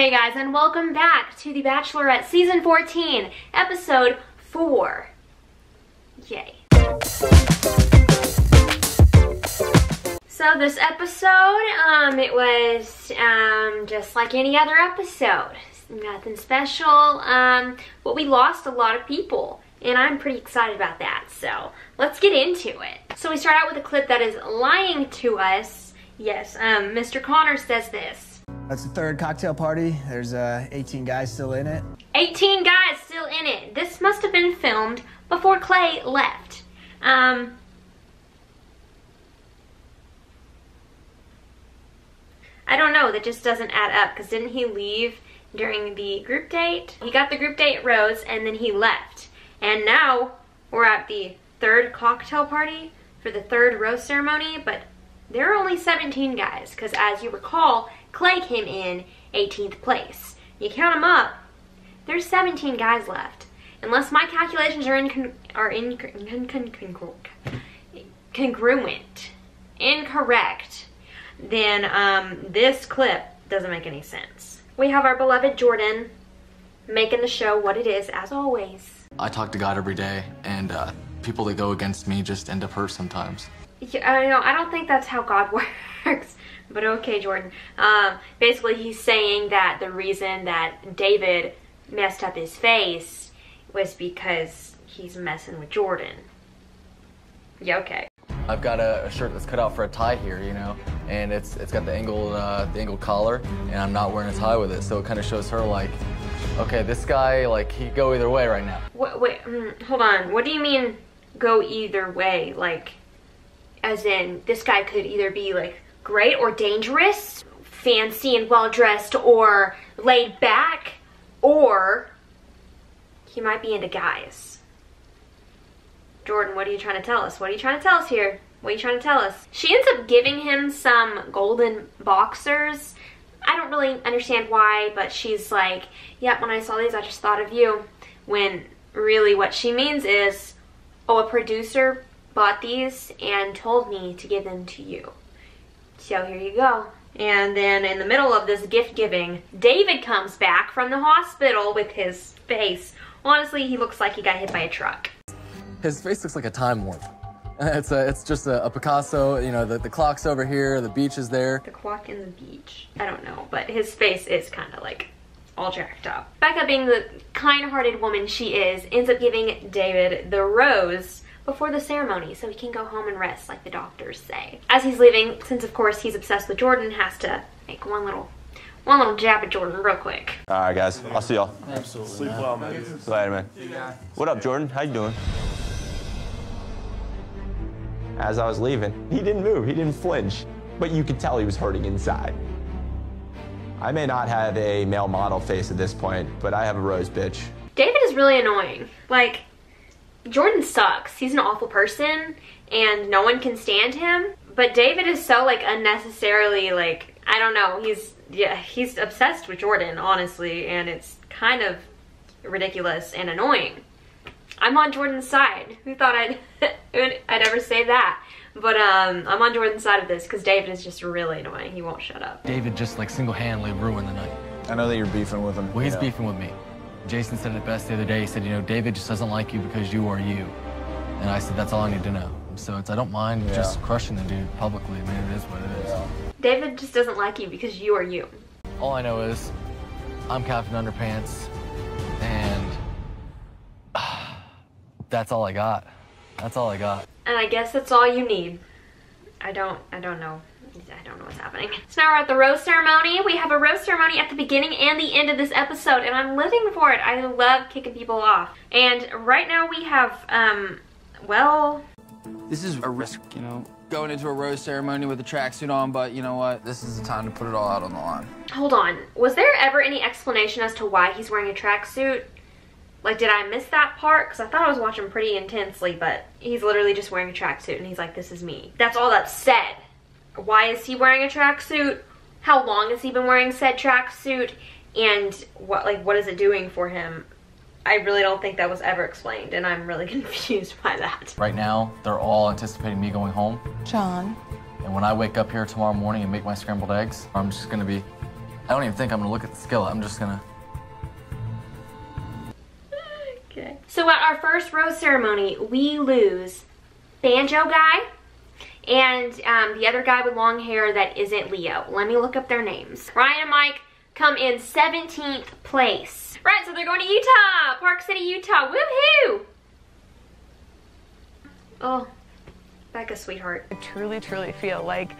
Hey guys, and welcome back to The Bachelorette Season 14, Episode 4. Yay. So this episode, it was just like any other episode. Nothing special, but we lost a lot of people, and I'm pretty excited about that, so let's get into it. So we start out with a clip that is lying to us. Yes, Mr. Connor says this. That's the third cocktail party. There's 18 guys still in it. 18 guys still in it. This must have been filmed before Clay left. I don't know, that just doesn't add up, because didn't he leave during the group date? He got the group date rose and then he left. And now we're at the third cocktail party for the third rose ceremony, but there are only 17 guys, because as you recall, Clay came in 18th place. You count them up, there's 17 guys left. Unless my calculations are incorrect, then this clip doesn't make any sense. We have our beloved Jordan making the show what it is, as always. I talk to God every day, and people that go against me just end up hurt sometimes. Yeah, I don't think that's how God works. But okay, Jordan. Basically, he's saying that the reason that David messed up his face was because he's messing with Jordan. Yeah, okay. I've got a shirt that's cut out for a tie here, you know, and it's got the angled collar, and I'm not wearing a tie with it, so it kind of shows her like, okay, this guy, like, he could go either way right now. Wait, hold on. What do you mean go either way? Like, as in, this guy could either be like great or dangerous, fancy and well-dressed, or laid back, or he might be into guys. Jordan, what are you trying to tell us? What are you trying to tell us here? What are you trying to tell us? She ends up giving him some golden boxers. I don't really understand why, but she's like, yeah, when I saw these, I just thought of you. When really what she means is, oh, a producer bought these and told me to give them to you. So here you go. And then in the middle of this gift giving, David comes back from the hospital with his face. Honestly, he looks like he got hit by a truck. His face looks like a time warp. It's just a Picasso, you know, the clock's over here, the beach is there. The clock and the beach. I don't know, but his face is kind of like all jacked up. Becca, being the kind-hearted woman she is, ends up giving David the rose before the ceremony so he can go home and rest like the doctors say. As he's leaving, since of course he's obsessed with Jordan, has to make one little jab at Jordan real quick. All right, guys. I'll see y'all. Absolutely. Sleep well, man. See you later, man. What up, Jordan? How you doing? As I was leaving, he didn't move. He didn't flinch. But you could tell he was hurting inside. I may not have a male model face at this point, but I have a rose bitch. David is really annoying. Like, Jordan sucks. He's an awful person, and no one can stand him. But David is so, like, unnecessarily, like, I don't know. He's obsessed with Jordan, honestly, and it's kind of ridiculous and annoying. I'm on Jordan's side. Who thought I'd ever say that? But I'm on Jordan's side of this because David is just really annoying. He won't shut up. David just like single-handedly ruined the night. I know that you're beefing with him. Well, he's beefing with me. Jason said it best the other day. He said, you know, David just doesn't like you because you are you. And I said, that's all I need to know. So I don't mind just crushing the dude publicly. I mean, it is what it is. David just doesn't like you because you are you. All I know is I'm Captain Underpants, and that's all I got. That's all I got. And I guess that's all you need. I don't know. I don't know what's happening. So now we're at the rose ceremony. We have a rose ceremony at the beginning and the end of this episode, and I'm living for it. I love kicking people off. And right now we have, well... This is a risk, you know, going into a rose ceremony with a tracksuit on, but you know what? This is the time to put it all out on the line. Hold on. Was there ever any explanation as to why he's wearing a tracksuit? Like, did I miss that part? Because I thought I was watching pretty intensely, but he's literally just wearing a tracksuit, and he's like, this is me. That's all that's said. Why is he wearing a tracksuit? How long has he been wearing said tracksuit? And what is it doing for him? I really don't think that was ever explained, and I'm really confused by that. Right now, they're all anticipating me going home. John. And when I wake up here tomorrow morning and make my scrambled eggs, I'm just gonna be I don't even think I'm gonna look at the skillet. I'm just gonna... Okay. So at our first rose ceremony, we lose Banjo guy and the other guy with long hair that isn't Leo. Let me look up their names. Ryan and Mike come in 17th place. Right, so they're going to Utah, Park City, Utah. Woohoo! Oh, Becca, sweetheart. I truly, truly feel like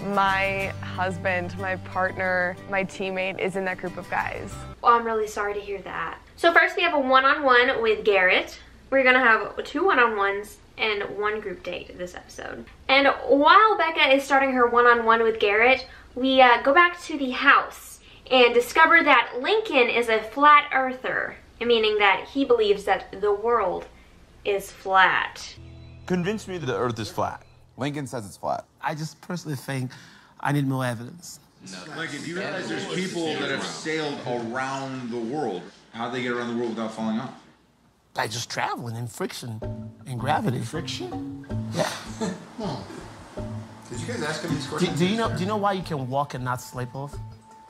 my husband, my partner, my teammate is in that group of guys. Well, I'm really sorry to hear that. So first we have a one-on-one with Garrett. We're gonna have 2 one-on-ones and 1 group date this episode. And while Becca is starting her one-on-one with Garrett, we go back to the house and discover that Lincoln is a flat earther, meaning that he believes that the world is flat. Convince me that the Earth is flat. Lincoln says it's flat. I just personally think I need more evidence. Lincoln, do you realize there's people that have sailed around the world? How'd they get around the world without falling off? By just traveling in friction and gravity. Friction? Yeah. Did you guys ask him these questions? Do you know why you can walk and not slip off?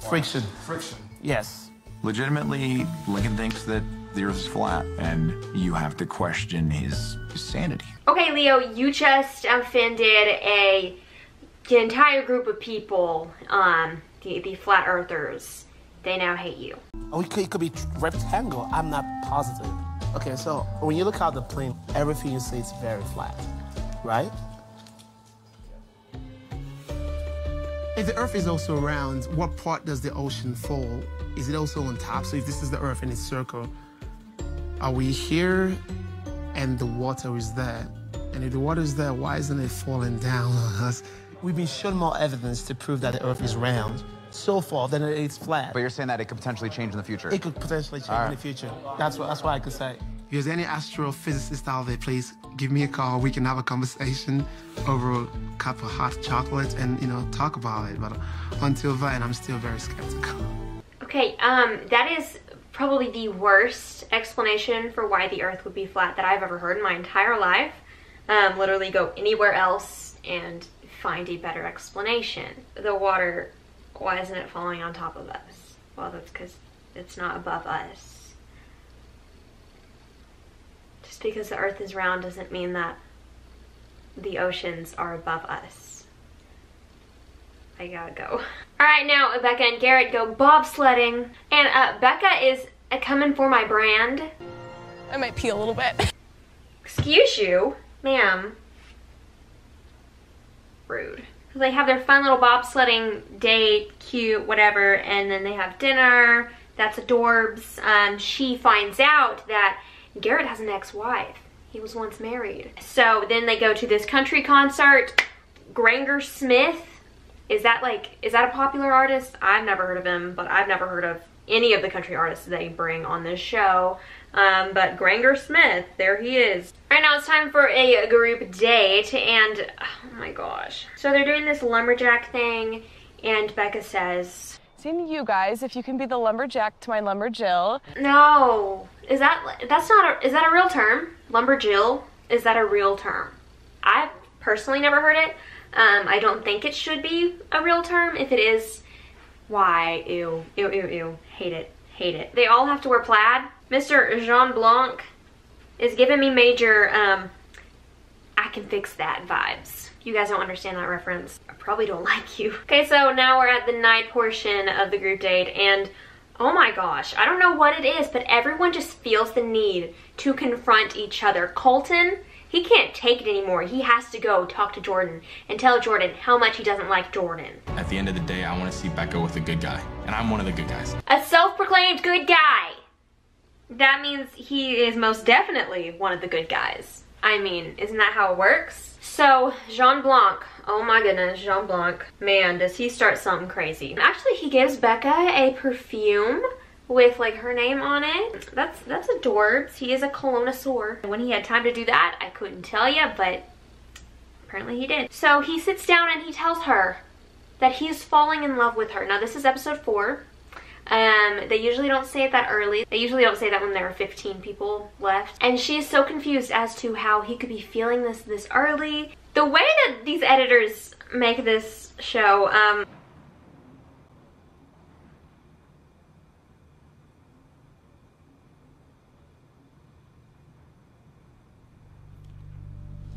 Friction. Friction. Yes. Legitimately, Lincoln thinks that the Earth is flat, and you have to question his sanity. Okay, Leo, you just offended an entire group of people, the flat earthers. They now hate you. Oh, it could be rectangle. I'm not positive. Okay, so when you look out the plane, everything you see is very flat, right? If the Earth is also round, what part does the ocean fall? Is it also on top? So if this is the Earth and it's circle, are we here and the water is there? And if the water is there, why isn't it falling down on us? We've been shown more evidence to prove that the Earth is round so far than it's flat. But you're saying that it could potentially change in the future? It could potentially change in the future. That's what I could say. If there's any astrophysicist out there, please give me a call. We can have a conversation over a cup of hot chocolate and, talk about it. But until then, I'm still very skeptical. Okay, that is probably the worst explanation for why the Earth would be flat that I've ever heard in my entire life. Literally go anywhere else and find a better explanation. The water, why isn't it falling on top of us? Well, that's because it's not above us. Just because the Earth is round doesn't mean that the oceans are above us. I gotta go. All right, now Becca and Garrett go bobsledding. And Becca is coming for my brand. I might pee a little bit. Excuse you, ma'am. Rude. They have their fun little bobsledding date, cute, whatever, and then they have dinner. That's adorbs. She finds out that Garrett has an ex-wife. He was once married. So then they go to this country concert. Granger Smith. Is that a popular artist? I've never heard of him, but I've never heard of any of the country artists they bring on this show. But Granger Smith, there he is. Right now it's time for a group date, and oh my gosh. So they're doing this lumberjack thing, and Becca says, Seeing you guys, if you can be the lumberjack to my lumberjill. no. Is that a real term? Lumberjill? Is that a real term? I've personally never heard it. I don't think it should be a real term. If it is, why? Ew, ew, ew, ew. Hate it, hate it. They all have to wear plaid. Mr. Jean Blanc is giving me major, I can fix that vibes. You guys don't understand that reference. I probably don't like you. Okay, so now we're at the night portion of the group date, and oh my gosh, I don't know what it is, but everyone just feels the need to confront each other. Colton, he can't take it anymore. He has to go talk to Jordan and tell Jordan how much he doesn't like Jordan. At the end of the day, I want to see Becca with a good guy, and I'm one of the good guys. A self-proclaimed good guy. That means he is most definitely one of the good guys. I mean, isn't that how it works? So, Jean Blanc, oh my goodness, Jean Blanc. Man, does he start something crazy. Actually, he gives Becca a perfume with like her name on it. That's adorbs. He is a connoisseur. When he had time to do that, I couldn't tell you, but apparently he did. So he sits down and he tells her that he's falling in love with her. Now this is episode 4. They usually don't say it that early. They usually don't say that when there are 15 people left. And she's so confused as to how he could be feeling this early. The way that these editors make this show,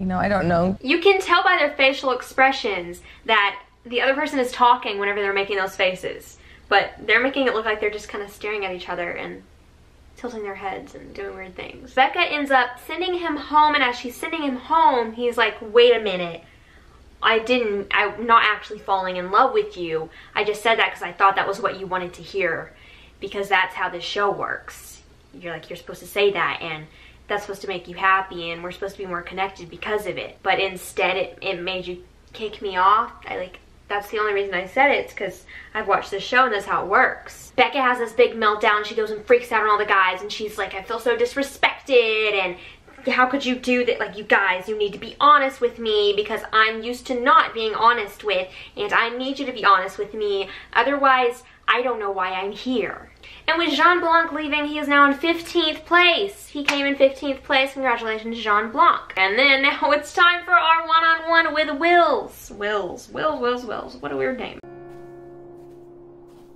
You know, I don't know. You can tell by their facial expressions that the other person is talking whenever they're making those faces. But they're making it look like they're just kind of staring at each other and tilting their heads and doing weird things. Becca ends up sending him home, and as she's sending him home, he's like, wait a minute. I'm not actually falling in love with you. I just said that because I thought that was what you wanted to hear, because that's how this show works. You're supposed to say that, and that's supposed to make you happy, and we're supposed to be more connected because of it. But instead, it made you kick me off. That's the only reason I said it. It's because I've watched this show and that's how it works. Becca has this big meltdown. She goes and freaks out on all the guys, and she's like, I feel so disrespected, and how could you do that? Like, you guys, you need to be honest with me because I'm used to not being honest with, and I need you to be honest with me. Otherwise, I don't know why I'm here. And with Jean Blanc leaving, he is now in 15th place. He came in 15th place. Congratulations, Jean Blanc. And then now it's time for our one-on-one with Wills. Wills. What a weird name.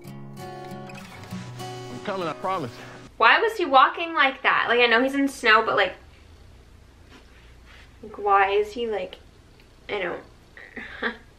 I'm coming, I promise. Why was he walking like that? Like, I know he's in snow, but like why is he like, I don't,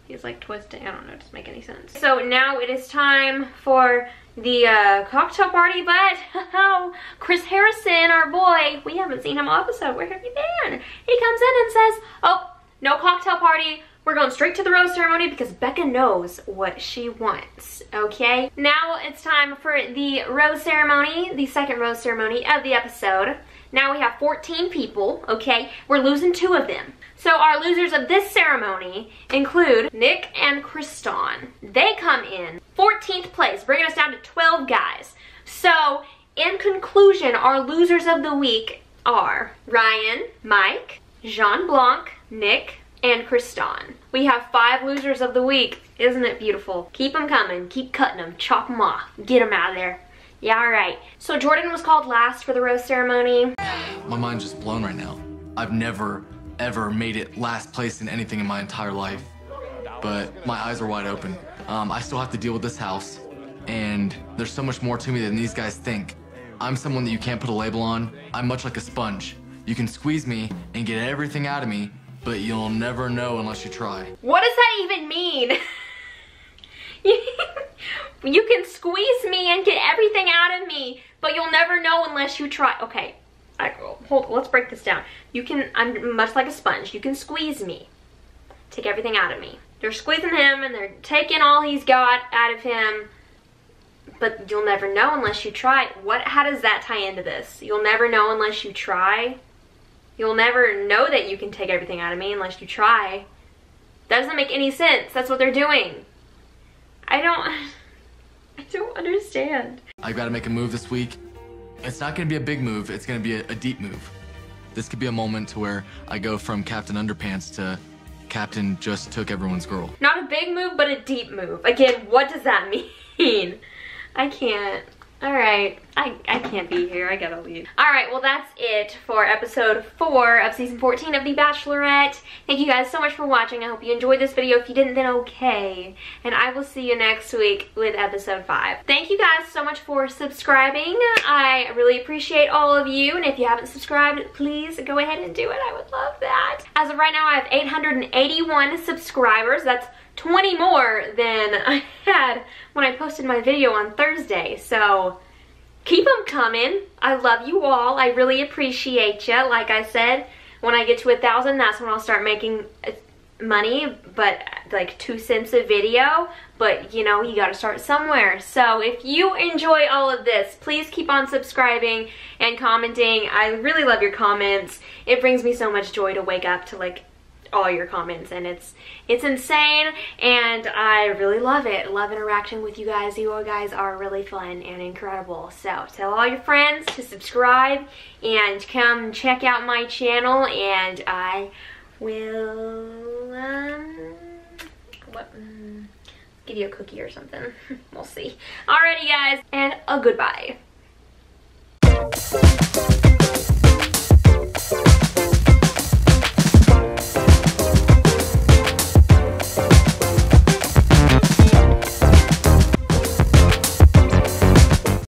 he's like twisting, I don't know, it doesn't make any sense. So now it is time for the cocktail party, but Chris Harrison, our boy, we haven't seen him all episode. Where have you been? He comes in and says, oh, no cocktail party. We're going straight to the rose ceremony because Becca knows what she wants, okay? Now it's time for the rose ceremony, the second rose ceremony of the episode. Now we have 14 people, okay? We're losing 2 of them. So our losers of this ceremony include Nick and Kriston. They come in 14th place, bringing us down to 12 guys. So in conclusion, our losers of the week are Ryan, Mike, Jean Blanc, Nick, and Kriston. We have 5 losers of the week. Isn't it beautiful? Keep them coming. Keep cutting them. Chop them off. Get them out of there. Yeah, all right. So Jordan was called last for the rose ceremony. My mind's just blown right now. I've never, ever made it last place in anything in my entire life. But my eyes are wide open. I still have to deal with this house. And there's so much more to me than these guys think. I'm someone that you can't put a label on. I'm much like a sponge. You can squeeze me and get everything out of me, but you'll never know unless you try. What does that even mean? You can squeeze me and get everything out of me, but you'll never know unless you try. Okay, let's break this down. I'm much like a sponge. You can squeeze me, take everything out of me. They're squeezing him and they're taking all he's got out of him, but you'll never know unless you try. How does that tie into this? You'll never know unless you try? You'll never know that you can take everything out of me unless you try. That doesn't make any sense. That's what they're doing. I don't understand. I've got to make a move this week. It's not going to be a big move. It's going to be a deep move. This could be a moment to where I go from Captain Underpants to Captain just took everyone's girl. Not a big move, but a deep move. Again, what does that mean? I can't. All right, I can't be here. I gotta leave. All right, well, that's it for episode 4 of season 14 of The Bachelorette. Thank you guys so much for watching. I hope you enjoyed this video. If you didn't, then okay. And I will see you next week with episode 5. Thank you guys so much for subscribing. I really appreciate all of you. And if you haven't subscribed, please go ahead and do it. I would love that. As of right now, I have 881 subscribers. That's 20 more than I had when I posted my video on Thursday. So keep them coming. I love you all. I really appreciate you. Like I said, when I get to 1,000, that's when I'll start making money, but like 2 cents a video. But you know, you gotta start somewhere. So if you enjoy all of this, please keep on subscribing and commenting. I really love your comments. It brings me so much joy to wake up to like all your comments, and it's insane, and I really love it. Love interacting with you guys. You all guys are really fun and incredible. So tell all your friends to subscribe and come check out my channel, and I will give you a cookie or something. We'll see. Alrighty guys, and a goodbye.